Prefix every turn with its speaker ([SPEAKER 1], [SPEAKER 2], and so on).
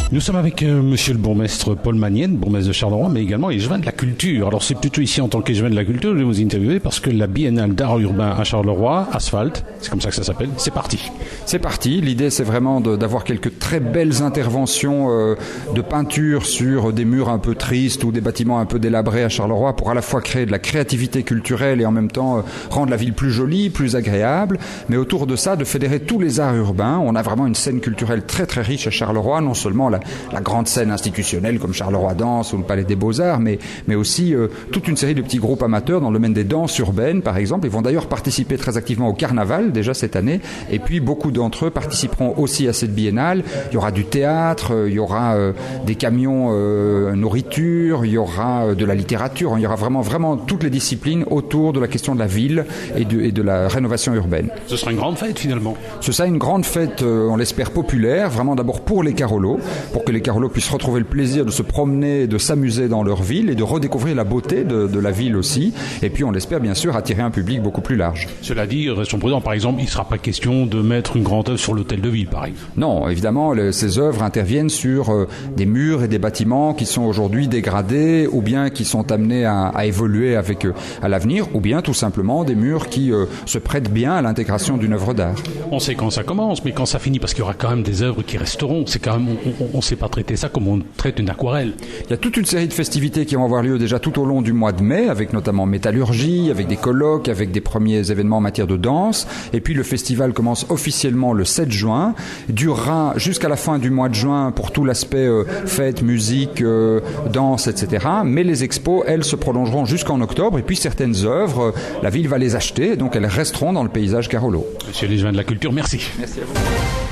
[SPEAKER 1] Nous sommes avec monsieur le bourgmestre Paul Magnenne, bourgmestre de Charleroi, mais également échevin de la culture. Alors c'est plutôt ici en tant qu'échevin de la culture que je vais vous interviewer parce que la biennale d'art urbain à Charleroi, Asphalte, c'est comme ça que ça s'appelle, c'est parti.
[SPEAKER 2] C'est parti, l'idée c'est vraiment d'avoir quelques très belles interventions de peinture sur des murs un peu tristes ou des bâtiments un peu délabrés à Charleroi pour à la fois créer de la créativité culturelle et en même temps rendre la ville plus jolie, plus agréable, mais autour de ça de fédérer tous les arts urbains. On a vraiment une scène culturelle très très riche à Charleroi, non seulement la grande scène institutionnelle comme Charleroi Danse ou le Palais des Beaux-Arts, mais aussi toute une série de petits groupes amateurs dans le domaine des danses urbaines, par exemple. Ils vont d'ailleurs participer très activement au carnaval, déjà cette année, et puis beaucoup d'entre eux participeront aussi à cette biennale. Il y aura du théâtre, il y aura des camions nourriture, il y aura de la littérature, il y aura vraiment toutes les disciplines autour de la question de la ville et de la rénovation urbaine.
[SPEAKER 1] Ce sera une grande fête finalement.
[SPEAKER 2] Ce sera une grande fête, on l'espère populaire, vraiment d'abord pour les Carolos, pour que les Carolos puissent retrouver le plaisir de se promener, de s'amuser dans leur ville et de redécouvrir la beauté de la ville aussi. Et puis on l'espère bien sûr attirer un public beaucoup plus large.
[SPEAKER 1] Cela dit, restons prudents, par exemple, il ne sera pas question de mettre une grande œuvre sur l'hôtel de ville, par exemple.
[SPEAKER 2] Non, évidemment, ces œuvres interviennent sur des murs et des bâtiments qui sont aujourd'hui dégradés ou bien qui sont amenés à évoluer à l'avenir, ou bien tout simplement des murs qui se prêtent bien à l'intégration d'une œuvre d'art.
[SPEAKER 1] On sait quand ça commence, mais quand ça finit, parce qu'il y aura quand même des œuvres qui resteront. C'est quand même, on ne sait pas traiter ça comme on traite une aquarelle.
[SPEAKER 2] Il y a toute une série de festivités qui vont avoir lieu déjà tout au long du mois de mai, avec notamment métallurgie, avec des colloques, avec des premiers événements en matière de danse. Et puis le festival commence officiellement le 7 juin, durera jusqu'à la fin du mois de juin pour tout l'aspect fête, musique, danse, etc. Mais les expos, elles, se prolongeront jusqu'en octobre. Et puis certaines œuvres, la ville va les acheter, donc elles resteront dans le paysage Carolo.
[SPEAKER 1] Monsieur l'échevin de la culture, merci.
[SPEAKER 2] Merci à vous.